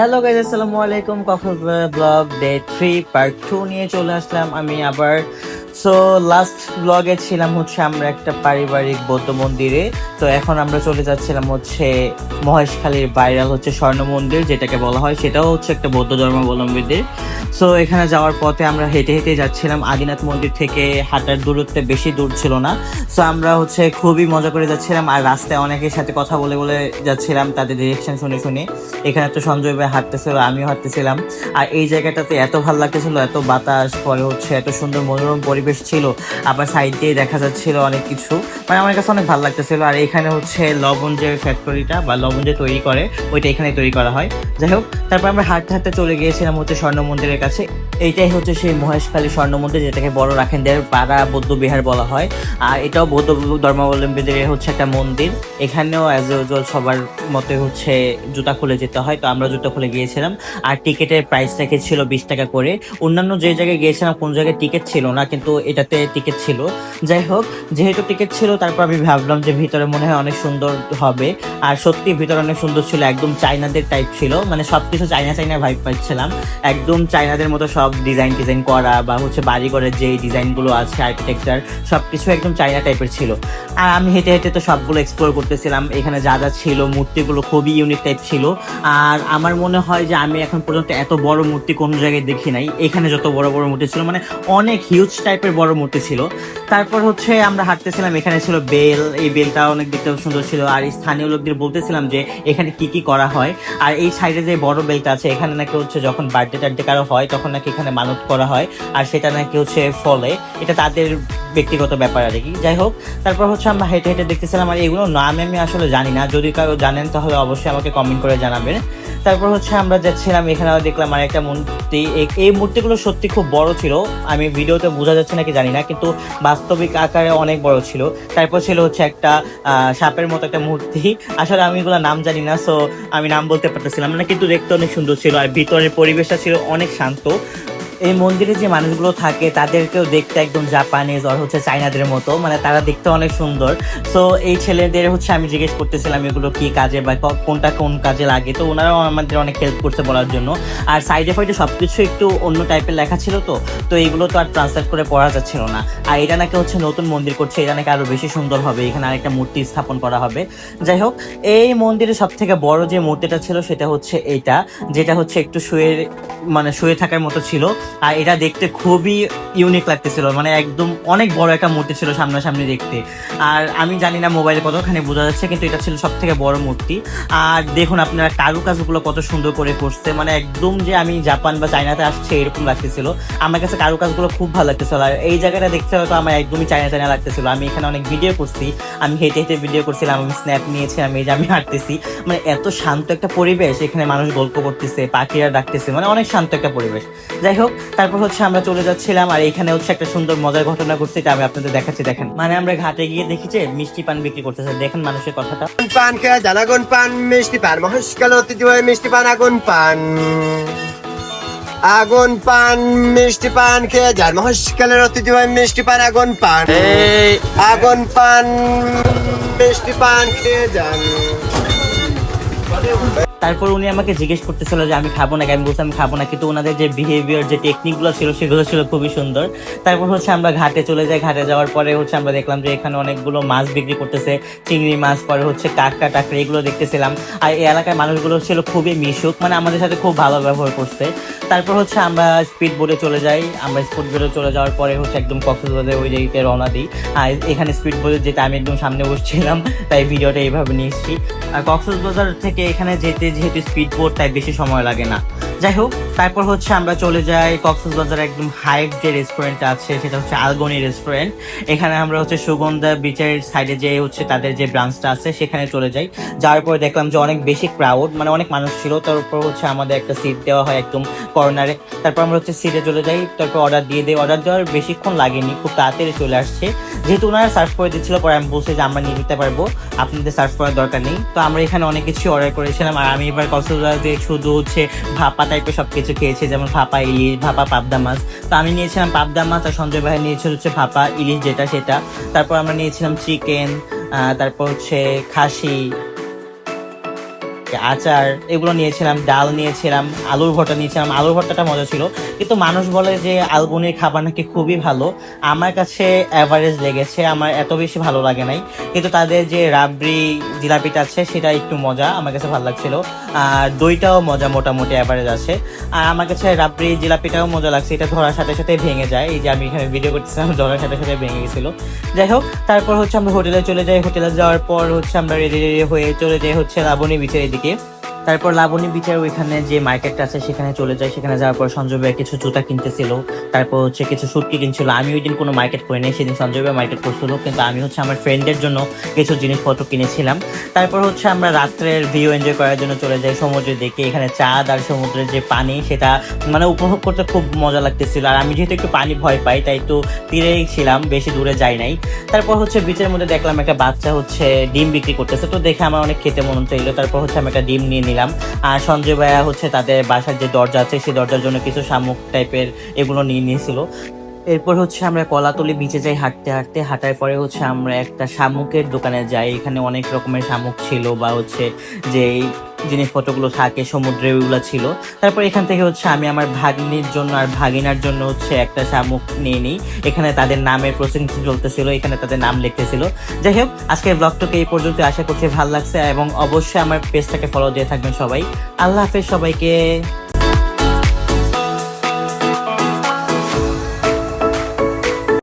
Hello guys, আসসালামু আলাইকুম। Cox's Bazar blog day 3 part 2 নিয়ে চলে আসলাম আমি আবার। সো লাস্ট ব্লগে ছিলাম হচ্ছে আমরা একটা পারিবারিক বৌদ্ধ মন্দিরে। তো এখন আমরা চলে যাচ্ছিলাম হচ্ছে মহেশখালীর ভাইরাল হচ্ছে স্বর্ণ মন্দির যেটাকে বলা হয়, সেটাও হচ্ছে একটা বৌদ্ধ ধর্মাবলম্বীদের। সো এখানে যাওয়ার পথে আমরা হেঁটে হেঁটে যাচ্ছিলাম। আদিনাথ মন্দির থেকে হাঁটার দূরত্বে বেশি দূর ছিল না। সো আমরা হচ্ছে খুবই মজা করে যাচ্ছিলাম, আর রাস্তায় অনেকের সাথে কথা বলে বলে যাচ্ছিলাম, তাদের ডিরেকশন শুনে শুনে। এখানে তো সঞ্জয় ভাই হাঁটতেছিল, আমিও হাঁটতেছিলাম। আর এই জায়গাটাতে এত ভালো লাগতেছিল, এত বাতাস, পরে হচ্ছে এত সুন্দর মনোরম পরিবেশ ছিল। আবার সাইড দিয়ে দেখা যাচ্ছিল অনেক কিছু, মানে আমার কাছে অনেক ভালো লাগতেছিল। আর এখানে হচ্ছে লবণ যে ফ্যাক্টরিটা বা লবণ যে তৈরি করে ওইটা এখানে তৈরি করা হয়। যাই হোক, তারপর আমরা হাঁটতে হাঁটতে চলে গিয়েছিলাম হচ্ছে স্বর্ণ মন্দিরের কাছে। এইটাই হচ্ছে সেই মহেশখালী স্বর্ণ মন্দির, যেটাকে বড় রাখেনদের পাড়া বৌদ্ধ বিহার বলা হয়। আর এটাও বৌদ্ধ ধর্মাবলম্বীদের হচ্ছে একটা মন্দির। এখানেও অ্যাজ ইউজুয়াল সবার মতে হচ্ছে জুতা খুলে যেতে হয়, তো আমরা জুতা খুলে গিয়েছিলাম। আর টিকিটের প্রাইস রেখেছিল 20 টাকা করে। অন্যান্য যে জায়গায় গিয়েছিলাম কোন জায়গায় টিকিট ছিল না, কিন্তু এটাতে টিকিট ছিল। যাই হোক, যেহেতু টিকিট ছিল তারপর আমি ভাবলাম যে ভিতরে মনে হয় অনেক সুন্দর হবে। আর সত্যি ভিতরে অনেক সুন্দর ছিল, একদম চাইনাদের টাইপ ছিল, মানে সবকিছু চাইনা চাইনা ভাইব পাচ্ছিলাম। একদম চাইনাদের মতো সব ডিজাইন করা, বা হচ্ছে বাড়িঘরের যে ডিজাইনগুলো আছে আর্কিটেকচার, সবকিছু একদম চাইনা টাইপের ছিল। আর আমি হেঁটে হেঁটে তো সবগুলো এক্সপ্লোর করতেছিলাম। এখানে যা যা ছিল মূর্তিগুলো খুবই ইউনিক টাইপ ছিল। আর আমার মনে হয় যে আমি এখন পর্যন্ত এত বড় মূর্তি কোনো জায়গায় দেখি নাই। এখানে যত বড় বড় মূর্তি ছিল, মানে অনেক হিউজ টাইপের বড় মূর্তি ছিল। তারপর হচ্ছে আমরা হাঁটতেছিলাম, এখানে ছিল বেল, এই বেলটা অনেক দেখতে সুন্দর ছিল। আর স্থানীয় লোকদের বলতেছিলাম যে এখানে কি কি করা হয়। আর এই সাইডে যে বড় বেলটা আছে, এখানে নাকি হচ্ছে যখন বার্থডে টার্থডে কারো হয় তখন নাকি এখানে মানত করা হয়, আর সেটা নাকি হচ্ছে ফলে। এটা তাদের ব্যক্তিগত ব্যাপার আর কি। যাই হোক, তারপর হচ্ছে আমরা হেঁটে হেঁটে দেখতেছিলাম। আর এগুলো নাম আমি আসলে জানি না, যদি কারো জানেন তাহলে অবশ্যই আমাকে কমেন্ট করে জানাবেন। তারপর হচ্ছে আমরা যাচ্ছিলাম, এখানে দেখলাম আর একটা মূর্তি। এই মূর্তিগুলো সত্যি খুব বড় ছিল, আমি ভিডিওতে বোঝা যাচ্ছে নাকি জানি না, কিন্তু বাস্তবিক আকারে অনেক বড় ছিল। তারপর ছিল হচ্ছে একটা সাপের মতো একটা মূর্তি। আসলে আমি এগুলো নাম জানি না, সো আমি নাম বলতে পারতেছিলাম না, কিন্তু দেখতে অনেক সুন্দর ছিল। আর ভিতরের পরিবেশটা ছিল অনেক শান্ত। এই মন্দিরে যে মানুষগুলো থাকে তাদেরকেও দেখতে একদম জাপানিজ আর হচ্ছে চাইনাদের মতো, মানে তারা দেখতে অনেক সুন্দর। সো এই ছেলেদের হচ্ছে আমি জিজ্ঞেস করতেছিলাম এগুলো কি কাজে বা কোনটা কোন কাজে লাগে, তো ওনারাও আমাদের অনেক হেল্প করছে বলার জন্য। আর সাইডে ফাইডে সবকিছু একটু অন্য টাইপের লেখা ছিল, তো এইগুলো তো আর ট্রান্সলেট করে পড়া যাচ্ছিল না। আর এটা নাকি হচ্ছে নতুন মন্দির করছে, এটা নাকি আরো বেশি সুন্দর হবে, এখানে আরেকটা মূর্তি স্থাপন করা হবে। যাই হোক, এই মন্দিরের সব থেকে বড় যে মূর্তিটা ছিল সেটা হচ্ছে এইটা, যেটা হচ্ছে একটু শুয়ে থাকার মতো ছিল। আর এটা দেখতে খুবই ইউনিক লাগতেছিল, মানে একদম অনেক বড় একটা মূর্তি ছিল সামনাসামনি দেখতে। আর আমি জানি না মোবাইলে কতখানি বোঝা যাচ্ছে, কিন্তু এটা ছিল সব থেকে বড় মূর্তি। আর দেখুন আপনারা কারুকাজগুলো কত সুন্দর করে করছে, মানে একদম যে আমি জাপান বা চায়নাতে আসছে এরকম লাগতেছিল। আমার কাছে কারুকাজগুলো খুব ভালো লাগতেছিল। আর এই জায়গাটা দেখতে হয়তো আমার একদমই চায়না চায়না লাগতেছিল। আমি এখানে অনেক ভিডিও করছি, আমি হেঁটে হেঁটে ভিডিও করছিলাম, আমি স্ন্যাপ নিয়েছিলাম, এই যে আমি হাঁটতেছি। মানে এত শান্ত একটা পরিবেশ, এখানে মানুষ গল্প করতেছে, পাখিরা ডাকতেছে, মানে অনেক শান্ত একটা পরিবেশ। যাই হোক, তারপর হচ্ছে আমরা চলে যাচ্ছিলাম। আর এখানে হচ্ছে একটা সুন্দর মজার ঘটনা ঘটছে, এটা আমি আপনাদের দেখাচ্ছি। দেখেন, মানে আমরা ঘাটে গিয়ে দেখি যে মিষ্টি পান বিক্রি করতেছে। দেখেন মানুষের কথাটা। পান খেয়ে যান, আগুন পান মিষ্টি পান, মহেশখাল ঐতিহ্যবাহী মিষ্টি পান আগুন পান। আগুন পান মিষ্টি পান খেয়ে যান, মহেশখালের ঐতিহ্যবাহী মিষ্টি পান আগুন পান। আগুন পান মিষ্টি পান খেয়ে যান। তারপর উনি আমাকে জিজ্ঞেস করতেছিল যে আমি খাবো নাকি, আমি বলছি আমি খাবো না, কিন্তু ওনাদের যে বিহেভিয়ার, যে টেকনিকগুলো ছিল সেগুলো ছিল খুবই সুন্দর। তারপর হচ্ছে আমরা ঘাটে চলে যাই। ঘাটে যাওয়ার পরে হচ্ছে আমরা দেখলাম যে এখানে অনেকগুলো মাছ বিক্রি করতেছে, চিংড়ি মাছ, পরে হচ্ছে কাঁকড়া টাকড়া, এগুলো দেখতেছিলাম। আর এই এলাকার মানুষগুলো ছিল খুবই মিশুক, মানে আমাদের সাথে খুব ভালো ব্যবহার করছে। তারপর হচ্ছে আমরা স্পিড বোটে চলে যাই। আমরা স্পিড বোটে চলে যাওয়ার পরে হচ্ছে একদম কক্সবাজার ওই দিকে রওনা দিই। আর এখানে স্পিড বোটে যেতে আমি একদম সামনে বসছিলাম, তাই ভিডিওটা এইভাবে নিয়েছি। আর কক্সবাজার থেকে এখানে যেতে যেহেতু স্পিড বোট, তাই বেশি সময় লাগে না। যাই হোক, তারপর হচ্ছে আমরা চলে যাই কক্সবাজার একদম হাইট যে রেস্টুরেন্টটা আছে সেটা হচ্ছে আলগনি রেস্টুরেন্ট। এখানে আমরা হচ্ছে সুগন্ধা বিচের সাইডে যে হচ্ছে তাদের যে ব্রাঞ্চটা আছে সেখানে চলে যাই। যাওয়ার পরে দেখলাম যে অনেক বেশি ক্রাউড, মানে অনেক মানুষ ছিল। তারপর হচ্ছে আমাদের একটা সিট দেওয়া হয় একদম কর্নারে। তারপর আমরা হচ্ছে সিটে চলে যাই, তারপর অর্ডার দিয়ে দিই। অর্ডার দেওয়ার বেশিক্ষণ লাগেনি, খুব তাড়াতাড়ি চলে আসছে। যেহেতু ওনারা সার্ভ করে দিচ্ছিল, পরে আমি বলছি যে আমরা নিয়ে নিতে পারবো, আপনাদের সার্ভ করার দরকার নেই। তো আমরা এখানে অনেক কিছু অর্ডার করেছিলাম। আর আমি এবার কক্সবাজারে শুধু হচ্ছে ভাপা টাইপের সব কিছু খেয়েছি, যেমন ভাপা ইলিশ, ভাপা পাবদা মাছ। তো আমি নিয়েছিলাম পাবদা মাছ, আর সঞ্জয় ভাই নিয়েছিল হচ্ছে ভাপা ইলিশ যেটা সেটা। তারপর আমরা নিয়েছিলাম চিকেন, তারপর হচ্ছে খাসি, আচার এগুলো নিয়েছিলাম, ডাল নিয়েছিলাম, আলুর ভর্তা নিয়েছিলাম। আলুর ভর্তাটা মজা ছিল, কিন্তু মানুষ বলে যে আলবনির খাবার নাকি খুবই ভালো। আমার কাছে অ্যাভারেজ লেগেছে, আমার এত বেশি ভালো লাগে নাই। কিন্তু তাদের যে রাবড়ি জিলাপিটা আছে সেটা একটু মজা, আমার কাছে ভালো লাগছিল। আর দইটাও মজা, মোটামুটি অ্যাভারেজ আছে। আর আমার কাছে রাবড়ি জিলাপিটাও মজা লাগছে, এটা ধরার সাথে সাথে ভেঙে যায়। এই যে আমি এখানে ভিডিও করতেছিলাম, ধরার সাথে সাথে ভেঙে গেছিলো। যাই হোক, তারপর হচ্ছে আমরা হোটেলে চলে যাই। হোটেলে যাওয়ার পর হচ্ছে আমরা রেডি হয়ে চলে যাই হচ্ছে লাবণী বিচের এদিকে। তারপর লাবণী বিচের ওইখানে যে মার্কেটটা আছে সেখানে চলে যায়। সেখানে যাওয়ার পর সঞ্জয় ভাই কিছু জুতা কিনতেছিল, তারপর হচ্ছে কিছু শুটকি কিনছিল। আমি ওই দিন কোনো মার্কেট করিনি, সেদিন সঞ্জয় ভাই মার্কেট করছিল, কিন্তু আমি হচ্ছে আমার ফ্রেন্ডের জন্য কিছু জিনিসপত্র কিনেছিলাম। তারপর হচ্ছে আমরা রাত্রের ভিউ এনজয় করার জন্য চলে যাই সমুদ্রের দিকে। এখানে চাঁদ আর সমুদ্রের যে পানি সেটা মানে উপভোগ করতে খুব মজা লাগতেছিল। আর আমি যেহেতু একটু পানি ভয় পাই, তাই একটু তীরেই ছিলাম, বেশি দূরে যাই নাই। তারপর হচ্ছে বিচের মধ্যে দেখলাম একটা বাচ্চা হচ্ছে ডিম বিক্রি করতেছে, তো দেখে আমার অনেক খেতে মন চাইলো। তারপর হচ্ছে আমি একটা ডিম নিয়ে নিলাম। আর সঞ্জয় ভাইয়া হচ্ছে তাদের বাসার যে দরজা আছে সেই দরজার জন্য কিছু শামুক টাইপের এগুলো নিয়ে নিয়েছিল। এরপর হচ্ছে আমরা কলাতলি বিচে যাই হাঁটার পরে হচ্ছে আমরা একটা শামুকের দোকানে যাই। এখানে অনেক রকমের শামুক ছিল, বা হচ্ছে যে জিনিসপত্রগুলো থাকে সমুদ্রে ওইগুলো ছিল। তারপর এখান থেকে হচ্ছে আমি আমার ভাগ্নির জন্য আর ভাগিনার জন্য হচ্ছে একটা শামুক নিয়ে নিই। এখানে তাদের নামের প্রসেসিং চলতেছিল, এখানে তাদের নাম লিখতেছিল। যাই হোক, আজকের ব্লগটাকে এই পর্যন্ত, আশা করছি ভালো লাগছে, এবং অবশ্যই আমার পেজটাকে ফলো দিয়ে থাকবেন সবাই। আল্লাহ হাফেজ সবাইকে।